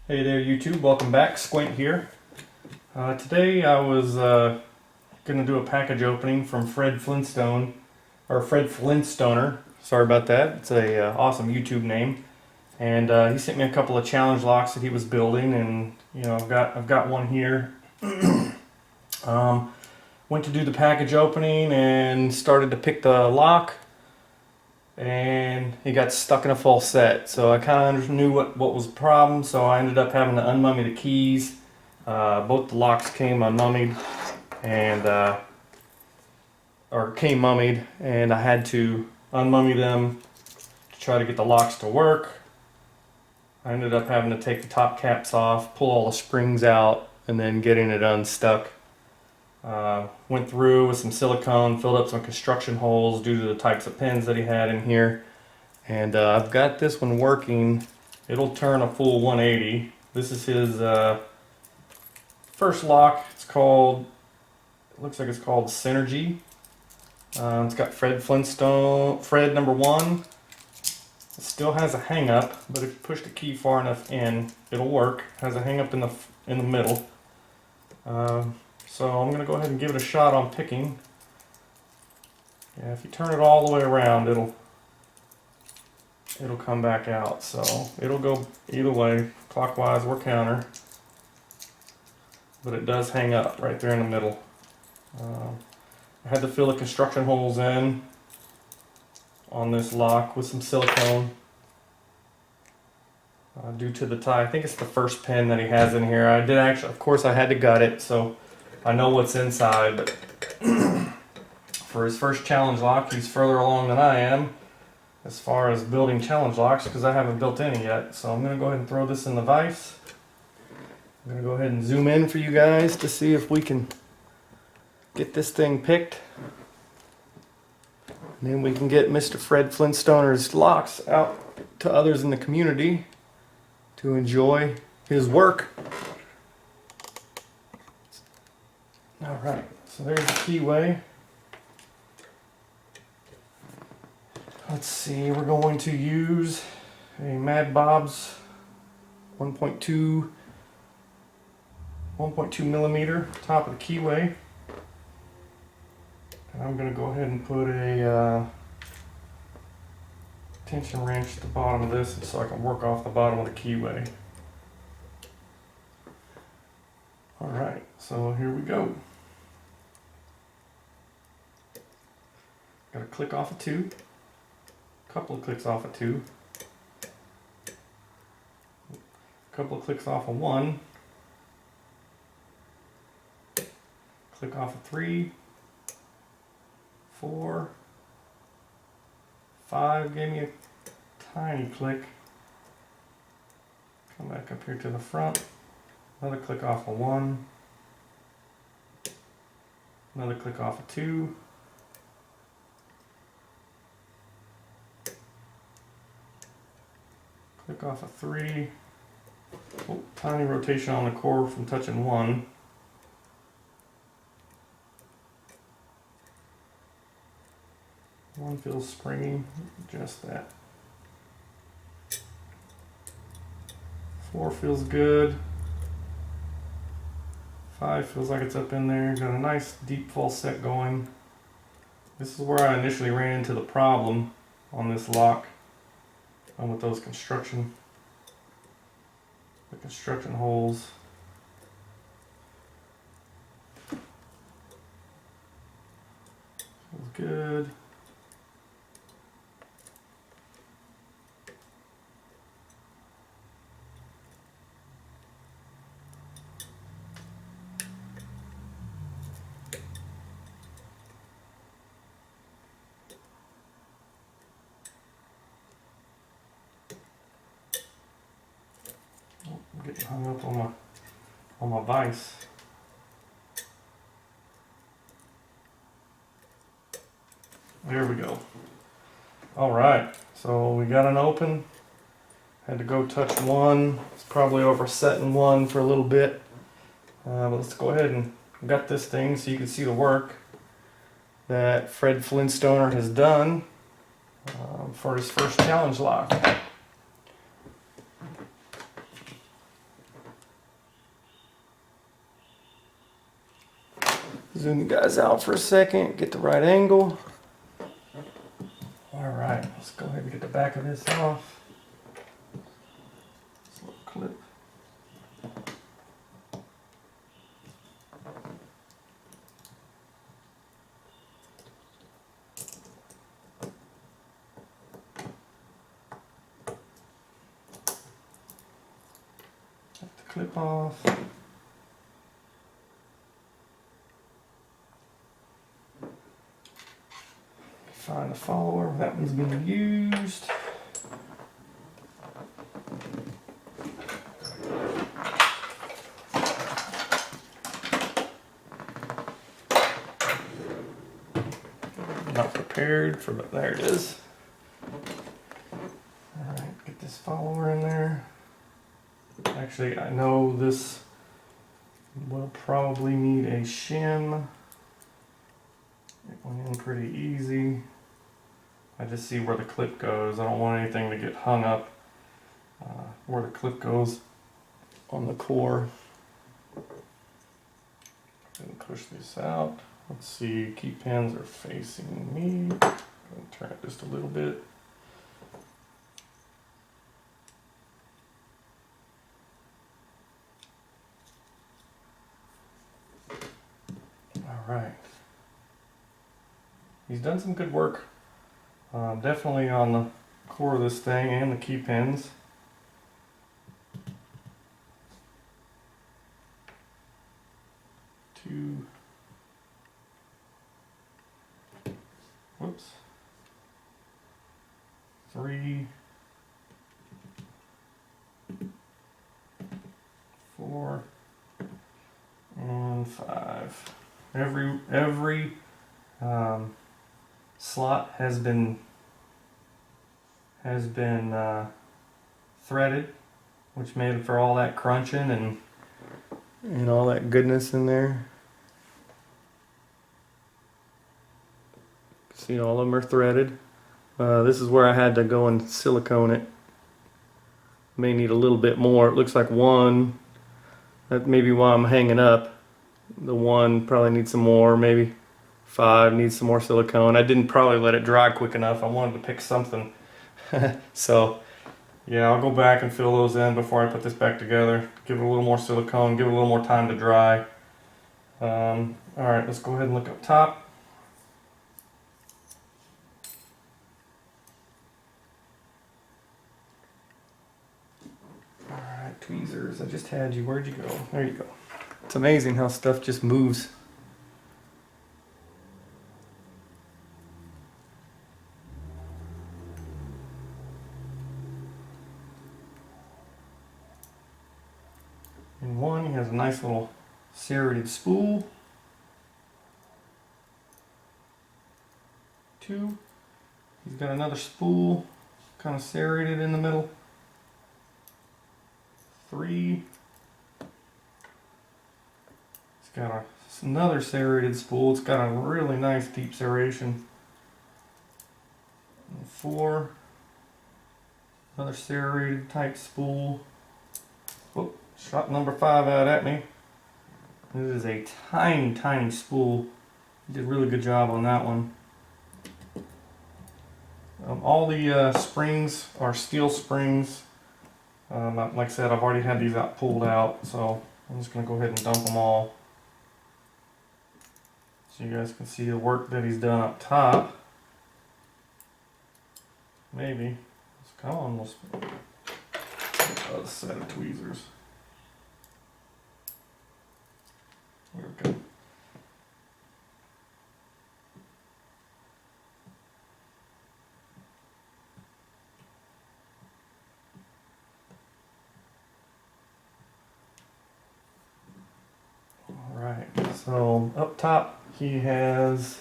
Hey there YouTube, welcome back, Squint here. Today I was going to do a package opening from Phred Phlintstoner. Sorry about that, it's a awesome YouTube name. And he sent me a couple of challenge locks that he was building, and you know I've got one here. Went to do the package opening and started to pick the lock, and he got stuck in a full set. So I kind of knew what was the problem, so I ended up having to unmummy the keys. Both the locks came unmummied, and came mummied, and I had to unmummy them to try to get the locks to work. I ended up having to take the top caps off, pull all the springs out, and then getting it unstuck. Went through with some silicone, filled up some construction holes due to the types of pins that he had in here. And I've got this one working. It'll turn a full 180. This is his first lock. It looks like it's called Syzygy. It's got Phred number 1. It still has a hang up, but if you push the key far enough in, it'll work. It has a hang up in the middle. So I'm going to go ahead and give it a shot on picking. Yeah, if you turn it all the way around, it'll come back out. So it'll go either way, clockwise or counter. But it does hang up right there in the middle. I had to fill the construction holes in on this lock with some silicone. Due to the tie, I think it's the first pin that he has in here. I did actually, of course I had to gut it, so I know what's inside, but for his first challenge lock, he's further along than I am as far as building challenge locks, because I haven't built any yet. So I'm going to go ahead and throw this in the vise. I'm going to go ahead and zoom in for you guys to see if we can get this thing picked. And then we can get Mr. Phred Flintstoner's locks out to others in the community to enjoy his work. Alright, so there's the keyway. Let's see, we're going to use a Mad Bob's 1.2 millimeter top of the keyway. And I'm going to go ahead and put a tension wrench at the bottom of this so I can work off the bottom of the keyway. Alright, so here we go. Got a click off of 2, a couple of clicks off of 2, a couple of clicks off of 1, click off of 3, 4, 5, gave me a tiny click. Come back up here to the front, another click off of 1, another click off of 2, click off of 3, oh, tiny rotation on the core from touching 1. One feels springy, just that. 4 feels good. 5 feels like it's up in there. Got a nice deep full set going. This is where I initially ran into the problem on this lock. With those construction holes. Feels good. I'm getting hung up on my vise. There we go. Alright, so we got an open. Had to go touch 1. It's probably oversetting 1 for a little bit. But let's go ahead and gut this thing so you can see the work that Phred Phlintstoner has done for his first challenge lock. Zoom you guys out for a second, get the right angle. All right, let's go ahead and get the back of this off. This little clip. Take the clip off. Find the follower, that one's been used. Not prepared for, but there it is. Alright, get this follower in there. Actually, I know this will probably need a shim. It went in pretty easy. I just see where the clip goes. I don't want anything to get hung up where the clip goes on the core. And push this out. Let's see, key pins are facing me. I'm going to turn it just a little bit. All right. He's done some good work. Definitely on the core of this thing and the key pins. Two. Whoops. 3. 4. And 5. Every slot has been threaded, which made for all that crunching and all that goodness in there. See, all of them are threaded. This is where I had to go and silicone it. May need a little bit more. It looks like one. That may be why I'm hanging up. The one probably needs some more, maybe 5 needs some more silicone. I didn't probably let it dry quick enough. I wanted to pick something. So yeah, I'll go back and fill those in before I put this back together. Give it a little more silicone, give it a little more time to dry. Alright, let's go ahead and look up top. Alright, tweezers, I just had you. Where'd you go? There you go. It's amazing how stuff just moves. In one, he has a nice little serrated spool. 2, he's got another spool kind of serrated in the middle. 3, it's got another serrated spool. It's got a really nice deep serration. And 4, another serrated type spool. Whoop, shot number 5 out at me. This is a tiny, tiny spool. He did a really good job on that one. All the springs are steel springs. Like I said, I've already had these pulled out, so I'm just going to go ahead and dump them all. So you guys can see the work that he's done up top. Maybe. Let's come on, let's a set of tweezers. There we go. Alright, so up top he has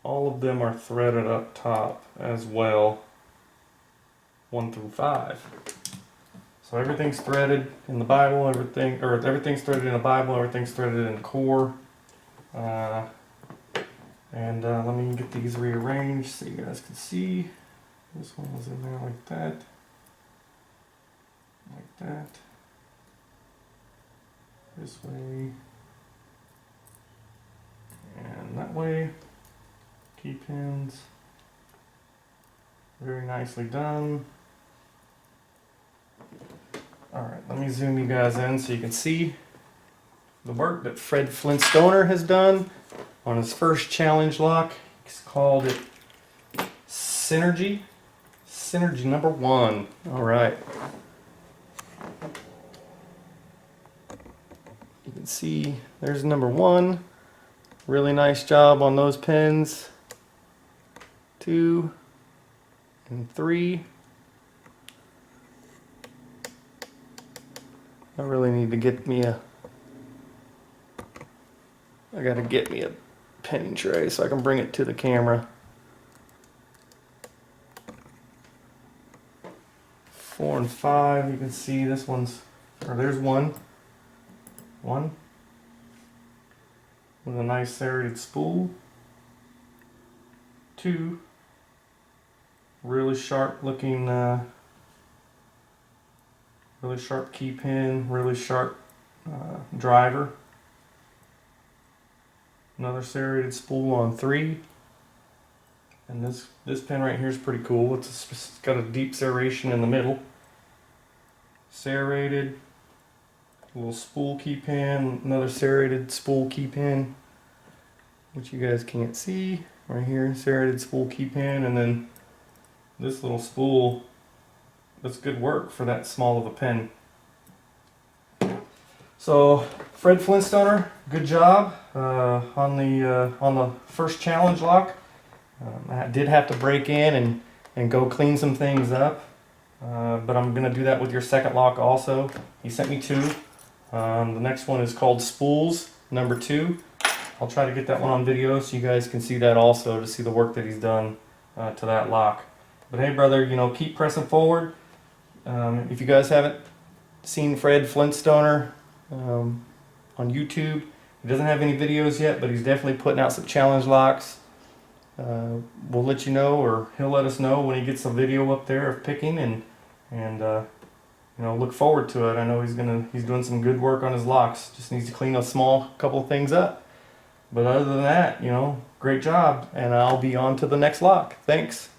all of them are threaded up top as well, 1 through 5. So everything's threaded in the Bible, everything's threaded in the Bible, everything's threaded in the core. Let me get these rearranged so you guys can see. This one was in there like that. Like that. this way and that way. Key pins, very nicely done. Alright, let me zoom you guys in so you can see the work that Phred Phlintstoner has done on his first challenge lock. He's called it Syzygy. Syzygy number 1. Alright. You can see there's number 1. Really nice job on those pins. 2 and 3. I really need to get me I gotta get me a penny tray so I can bring it to the camera. 4 and 5, you can see this one's, or there's one with a nice serrated spool. 2, really sharp looking, really sharp key pin, really sharp driver. Another serrated spool on 3. And this pin right here is pretty cool. It's got a deep serration in the middle. Serrated, little spool key pin, another serrated spool key pin, which you guys can't see. Right here, serrated spool key pin, and then this little spool. That's good work for that small of a pin. So, Phred Phlintstoner, good job on the first challenge lock. I did have to break in and go clean some things up, but I'm going to do that with your second lock also. He sent me 2. The next one is called Spools, number 2. I'll try to get that one on video so you guys can see that also, to see the work that he's done to that lock. But hey brother, you know, keep pressing forward. If you guys haven't seen Phred Phlintstoner on YouTube, he doesn't have any videos yet, but he's definitely putting out some challenge locks. We'll let you know, or he'll let us know when he gets a video up there of picking, and you know, look forward to it. I know he's doing some good work on his locks. Just needs to clean a small couple of things up. But other than that, you know, great job, and I'll be on to the next lock. Thanks.